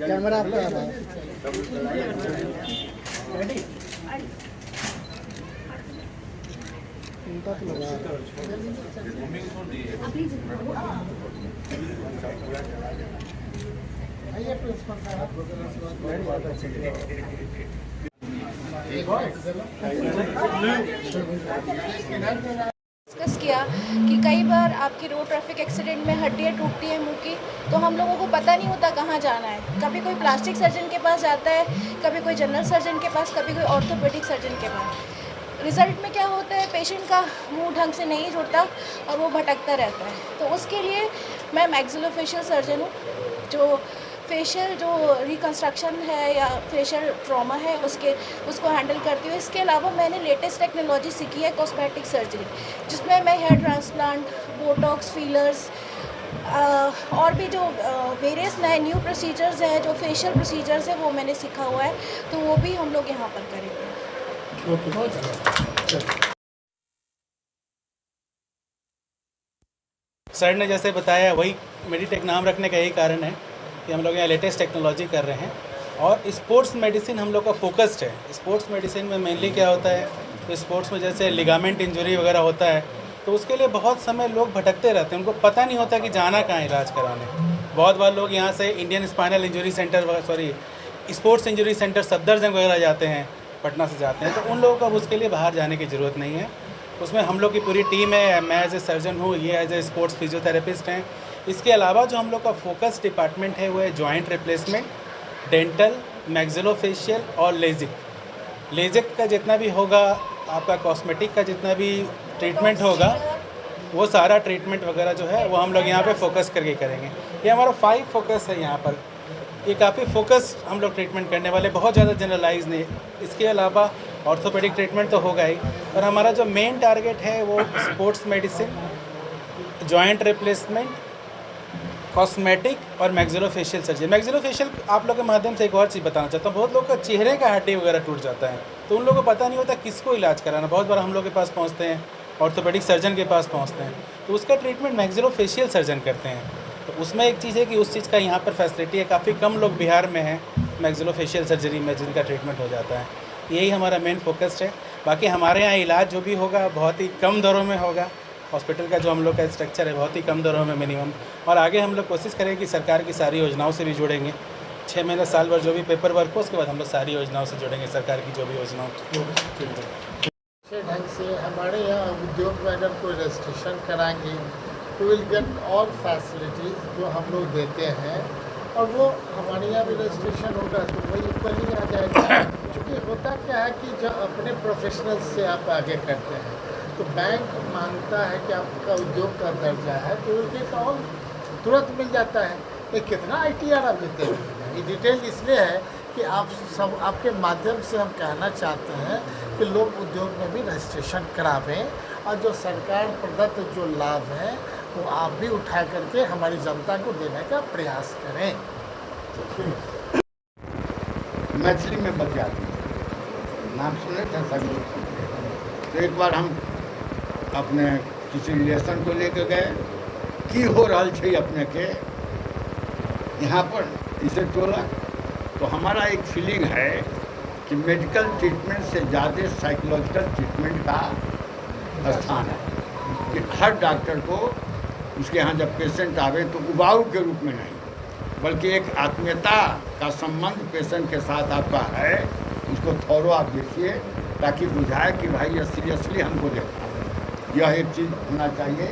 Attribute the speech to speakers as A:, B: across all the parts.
A: Camera आपका आ रहा है। इनका तो लगा
B: डिस्कस किया कि कई बार आपकी रोड ट्रैफिक एक्सीडेंट में हड्डियाँ टूटती हैं मुंह की, तो हम लोगों को पता नहीं होता कहाँ जाना है। कभी कोई प्लास्टिक सर्जन के पास जाता है, कभी कोई जनरल सर्जन के पास, कभी कोई ऑर्थोपेडिक सर्जन के पास। रिज़ल्ट में क्या होता है, पेशेंट का मुंह ढंग से नहीं जुड़ता और वो भटकता रहता है। तो उसके लिए मैं मैक्सिलोफेशियल सर्जन हूँ, जो फेशियल जो रिकन्स्ट्रक्शन है या फेशियल ट्रॉमा है उसको हैंडल करती हूँ। इसके अलावा मैंने लेटेस्ट टेक्नोलॉजी सीखी है कॉस्मेटिक सर्जरी, जिसमें मैं हेयर ट्रांसप्लांट, बोटॉक्स, फीलर्स और भी जो वेरियस नए न्यू प्रोसीजर्स हैं, जो फेशियल प्रोसीजर्स हैं, वो मैंने सीखा हुआ है। तो वो भी हम लोग यहाँ पर करेंगे।
C: सर ने जैसे बताया वही मेडिटेक नाम रखने का यही कारण है कि हम लोग यहाँ लेटेस्ट टेक्नोलॉजी कर रहे हैं और स्पोर्ट्स मेडिसिन हम लोग का फोकस्ड है। स्पोर्ट्स मेडिसिन में मेनली क्या होता है, तो स्पोर्ट्स में जैसे लिगामेंट इंजरी वगैरह होता है, तो उसके लिए बहुत समय लोग भटकते रहते हैं, उनको पता नहीं होता कि जाना कहाँ इलाज कराने। बहुत बार लोग यहाँ से Indian spinal injury centre sports injury centre Safdarjung वगैरह जाते हैं, पटना से जाते हैं, तो उन लोगों को अब उसके लिए बाहर जाने की ज़रूरत नहीं है। उसमें हम लोग की पूरी टीम है, मैं एज ए सर्जन हूँ, ये एज ए स्पोर्ट्स फिजियोथेरेपिस्ट हैं। इसके अलावा जो हम लोग का फोकस डिपार्टमेंट है वो है जॉइंट रिप्लेसमेंट, डेंटल, मैक्सिलोफेशियल और लेजिक का जितना भी होगा, आपका कॉस्मेटिक का जितना भी ट्रीटमेंट होगा, वो सारा ट्रीटमेंट वगैरह जो है वो हम लोग यहाँ पे फोकस करके करेंगे। ये हमारा 5 फोकस है यहाँ पर। ये काफ़ी फोकस हम लोग ट्रीटमेंट करने वाले, बहुत ज़्यादा जनरलाइज नहीं। इसके अलावा ऑर्थोपेडिक ट्रीटमेंट तो होगा ही, और हमारा जो मेन टारगेट है वो sports medicine, joint replacement, cosmetic और मैक्सिलोफेशियल सर्जरी। मैक्सिलोफेशियल आप लोग के माध्यम से एक और चीज़ बताना चाहता हूँ, बहुत लोग का चेहरे का हड्डी वगैरह टूट जाता है, तो उन लोगों को पता नहीं होता किसको इलाज कराना। बहुत बार हम लोग के पास पहुँचते हैं, ऑर्थोपेडिक सर्जन के पास पहुँचते हैं, तो उसका ट्रीटमेंट मैक्सिलोफेशियल सर्जन करते हैं। तो उसमें एक चीज़ है कि उस चीज़ का यहाँ पर फैसिलिटी है, काफ़ी कम लोग बिहार में हैं मैक्सिलोफेशियल सर्जरी में जिनका ट्रीटमेंट हो जाता है। यही हमारा मेन फोकस है। बाकी हमारे यहाँ इलाज जो भी होगा बहुत ही कम दरों में होगा। हॉस्पिटल का जो हम लोग का स्ट्रक्चर है बहुत ही कम दरों में मिनिमम, और आगे हम लोग कोशिश करेंगे कि सरकार की सारी योजनाओं से भी जुड़ेंगे। 6 महीने साल भर जो भी पेपर वर्क हो, उसके बाद हम लोग सारी योजनाओं से जुड़ेंगे, सरकार की जो भी योजनाओं।
A: ढंग से हमारे यहाँ उद्योग में अगर कोई रजिस्ट्रेशन कराएंगे तो विल गेट ऑल फैसिलिटीज़ जो हम लोग देते हैं, और वो हमारे यहाँ भी रजिस्ट्रेशन होगा तो वही ऊपर ही आ जाएगा। क्योंकि होता क्या है कि जब अपने प्रोफेशनल से आप आगे करते हैं तो बैंक मानता है कि आपका उद्योग का दर्जा है, तो विल गेट ऑल तुरंत मिल जाता है। ये कितना ITR आप देते हैं, ये डिटेल इसलिए है कि आप सब आपके माध्यम से हम कहना चाहते हैं कि लोग उद्योग में भी रजिस्ट्रेशन करावें, और जो सरकार प्रदत्त जो लाभ है वो आप भी उठा करके हमारी जनता को देने का प्रयास करें।
D: मैथिली में बतिया नाम सुने थे सभी। तो एक बार हम अपने किसी रिलेशन को लेकर गए कि हो रहा है अपने के यहाँ पर इसे टोला। तो हमारा एक फीलिंग है कि मेडिकल ट्रीटमेंट से ज़्यादा साइकोलॉजिकल ट्रीटमेंट का स्थान है, कि हर डॉक्टर को उसके यहाँ जब पेशेंट आवे तो उबाऊ के रूप में नहीं, बल्कि एक आत्मीयता का संबंध पेशेंट के साथ आपका है, उसको थोड़ा आप देखिए ताकि बुझाए कि भाई ये सीरियसली हमको देखा। यह एक चीज़ होना चाहिए।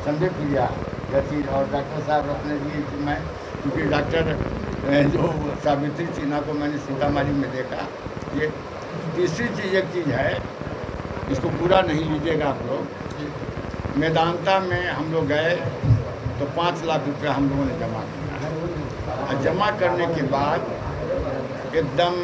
D: संजय प्रिया यह चीज़, और डॉक्टर साहब अपने लिए कि मैं, क्योंकि डॉक्टर जो सावित्री सिन्हा को मैंने सीतामढ़ी में देखा। ये तीसरी चीज़ एक चीज़ है, इसको पूरा नहीं लीजिएगा आप लोग। मेदांता में हम लोग गए तो 5 लाख रुपया हम लोगों ने जमा किया, और जमा करने के बाद एकदम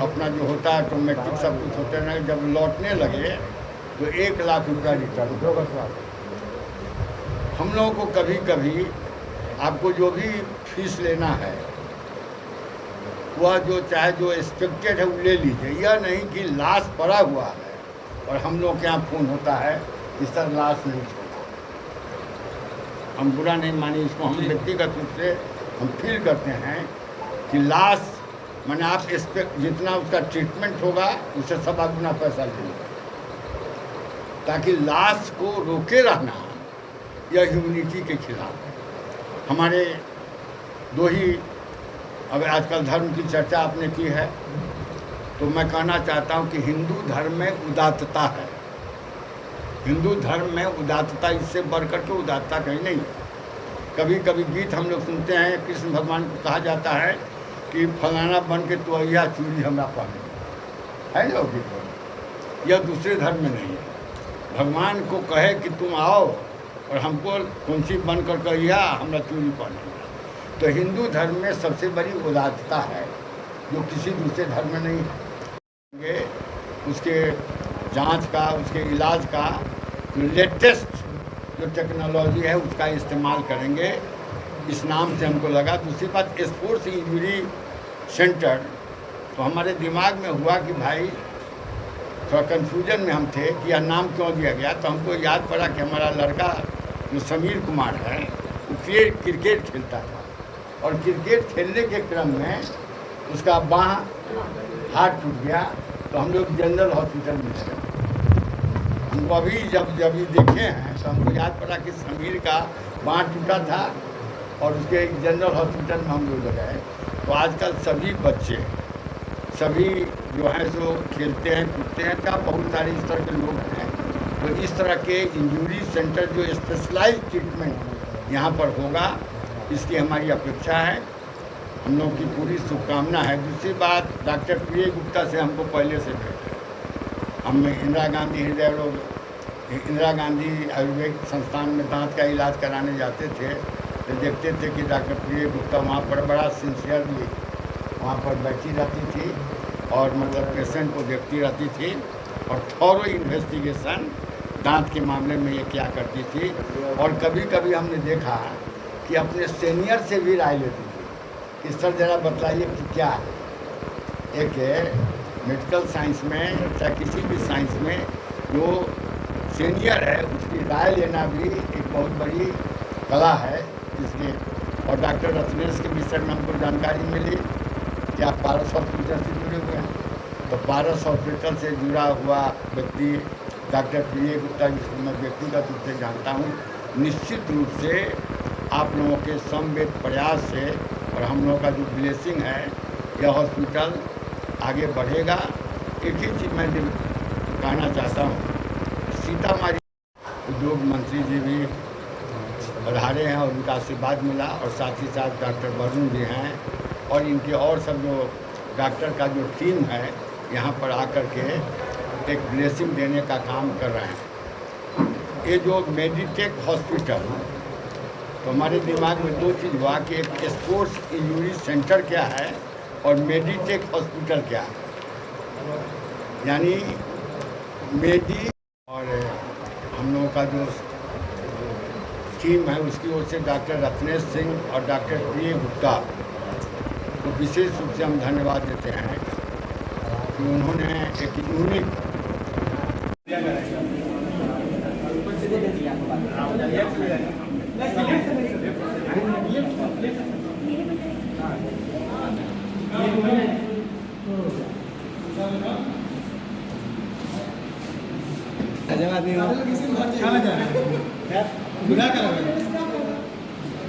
D: अपना जो होता है ऑटोमेटिक सब कुछ होते हैं, जब लौटने लगे तो 1 लाख रुपया रिटर्न। हम लोगों को कभी कभी आपको जो भी फीस लेना है वह जो चाहे जो एक्सपेक्टेड है वो ले लीजिए, यह नहीं कि लाश पड़ा हुआ है और हम लोग के यहाँ फ़ोन होता है कि सर लाश नहीं छोड़ा। हम बुरा नहीं माने इसको, हम व्यक्तिगत रूप से हम फील करते हैं कि लाश माने आप एक्सपेक्ट जितना उसका ट्रीटमेंट होगा उससे 7 गुना पैसा लेंगे, ताकि लाश को रोके रहना यह ह्यूमनिटी के खिलाफ है। हमारे दो ही, अगर आजकल धर्म की चर्चा आपने की है तो मैं कहना चाहता हूं कि हिंदू धर्म में उदात्तता है। हिंदू धर्म में उदात्तता, इससे बढ़ कर के उदात्तता कहीं नहीं। कभी कभी गीत हम लोग सुनते हैं, कृष्ण भगवान को कहा जाता है कि फलाना बन के तो यह चूड़ी हमरा पहने है लोग गीत। यह दूसरे धर्म में नहीं है। भगवान को कहे कि तुम आओ और हमको कौन सी बन कर कहिया हमरा चूड़ी पहने। तो हिंदू धर्म में सबसे बड़ी उदात्तता है जो किसी दूसरे धर्म में नहीं है। उसके जांच का, उसके इलाज का जो लेटेस्ट जो टेक्नोलॉजी है उसका इस्तेमाल करेंगे, इस नाम से हमको लगा। दूसरी बात, स्पोर्ट्स इंजरी सेंटर, तो हमारे दिमाग में हुआ कि भाई थोड़ा कन्फ्यूजन में हम थे कि यह नाम क्यों दिया गया। तो हमको याद पड़ा कि हमारा लड़का जो समीर कुमार है वो क्रिकेट खेलता था और क्रिकेट खेलने के क्रम में उसका बाँह हाथ टूट गया, तो हम लोग जनरल हॉस्पिटल में गए। हमको अभी जब ये देखे हैं तो हमको याद पड़ा कि समीर का बाँह टूटा था और उसके जनरल हॉस्पिटल में हम लोग गए। तो आजकल सभी बच्चे, सभी जो हैं जो खेलते हैं कूदते हैं, क्या बहुत सारे इस तरह के लोग हैं। तो इस तरह के इंजरी सेंटर जो स्पेशलाइज ट्रीटमेंट यहाँ पर होगा, इसकी हमारी अपेक्षा है। हम लोग की पूरी शुभकामना है। दूसरी बात, डॉक्टर प्रिय गुप्ता से हमको पहले से भेंट है। हम इंदिरा गांधी आयुर्वेदिक संस्थान में दांत का इलाज कराने जाते थे तो देखते थे कि डॉक्टर प्रिय गुप्ता वहाँ पर बड़ा सिंसियरली वहाँ पर बैठी रहती थी और मतलब पेशेंट को देखती रहती थी और थॉरो इन्वेस्टिगेशन दांत के मामले में ये क्या करती थी। और कभी कभी हमने देखा कि अपने सीनियर से भी राय लेती थी कि सर जरा बतलाइए कि क्या है। एक मेडिकल साइंस में चाहे किसी भी साइंस में जो सीनियर है उसकी राय लेना भी एक बहुत बड़ी कला है इसलिए। और डॉक्टर रत्नेश के विषय में हमको जानकारी मिली कि आप पारस हॉस्पिटल से जुड़े हुए हैं। तो पारस हॉस्पिटल से जुड़ा हुआ व्यक्ति डॉक्टर प्रिय गुप्ता, जिसको मैं व्यक्तिगत रूप से जानता हूँ, निश्चित रूप से आप लोगों के समवेत प्रयास से और हम लोगों का जो ब्लेसिंग है, यह हॉस्पिटल आगे बढ़ेगा। एक ही चीज़ मैं कहना चाहता हूँ, सीतामढ़ी उद्योग मंत्री जी भी पधारे हैं और उनका आशीर्वाद मिला और साथ ही साथ डॉक्टर वरुण जी हैं और इनके और सब जो डॉक्टर का जो टीम है यहाँ पर आकर के एक ब्लेसिंग देने का काम कर रहे हैं। ये जो मेडिटेक हॉस्पिटल, तो हमारे दिमाग में 2 चीज़ हुआ कि एक स्पोर्ट्स इंजरी सेंटर क्या है और मेडिटेक हॉस्पिटल क्या है। यानी मेडी और हम लोगों का जो टीम है उसकी ओर से डॉक्टर रत्नेश सिंह और डॉक्टर प्रिय गुप्ता को विशेष रूप से हम धन्यवाद देते हैं कि उन्होंने एक यूनिक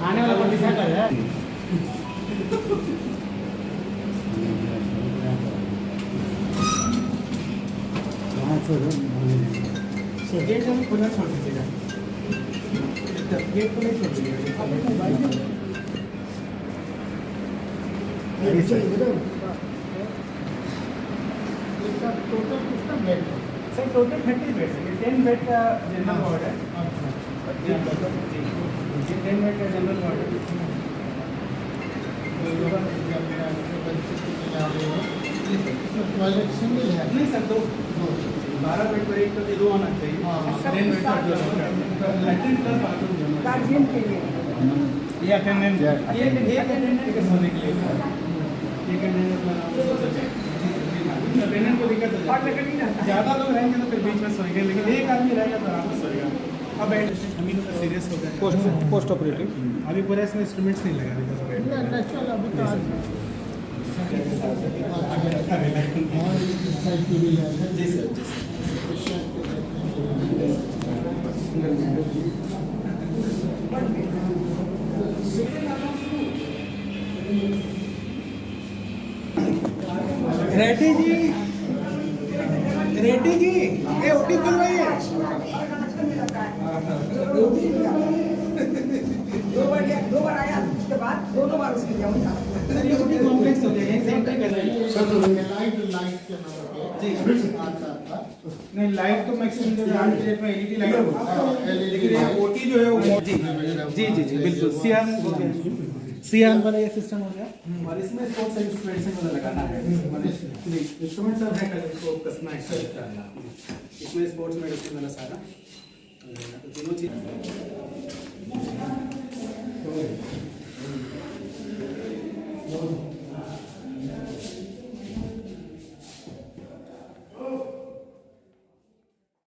E: आने वाला कौन सा कर है गेट हम खुला छोड़ दीजिएगा, गेट को नहीं छोड़ दीजिएगा। सर टोटल 30 बेड है, 10 बेड का जनरल वार्ड है। 10 बेड का जनरल वार्ड है।
A: टॉयलेट सिंगल है
C: नहीं सर, 12 बेड पर एक तो 2 आना चाहिए।
A: हाँ।
C: 10 बेड पर लैट्रिन प्लस बाथरूम दोनों।
E: गार्जियन के लिए
C: ये अटेंडेंट के सोने के लिए एक अटेंडेंट को दिक्कत हो
E: और
C: जाती
E: लकड़ी
C: है।
E: रहता
C: ज़्यादा लोग रहेंगे तो फिर बीच में सोएंगे, लेकिन एक आदमी रहेगा तो आराम से सोएगा। अब अभी तो सीरियस हो गए
F: पोस्ट ऑपरेटिव
C: अभी पूरा इसमें इंस्ट्रूमेंट्स नहीं लगा रहे
A: नेचुरल अभी तो आज
C: जी सर, जी सर। रेड्डी जी, रेड्डी जी, ये ओटी खुल रही है।
E: दो बार आया, उसके बाद दोनों बार उसकी जाऊँ
C: सर ये ओटी कॉम्प्लेक्स हो जाएगा, एक से एंट्री कर रही है।
A: लाइट के नाम
C: जी।
A: पे आता था।
C: नहीं लाइट तो मैक्सिमम जो आज के डेट में एलईडी लाइट होता है,
A: LED
C: लेकिन ये ओटी जो है वो जी बिल्कुल सियान वाला ये सिस्टम हो गया। और इसमें स्पोर्ट्स इंस्ट्रूमेंट्स वाला लगाना है, इंस्ट्रूमेंट सब है, कल इसको कसना है। इसमें स्पोर्ट्स मेडिसिन वाला सारा तीनों चीज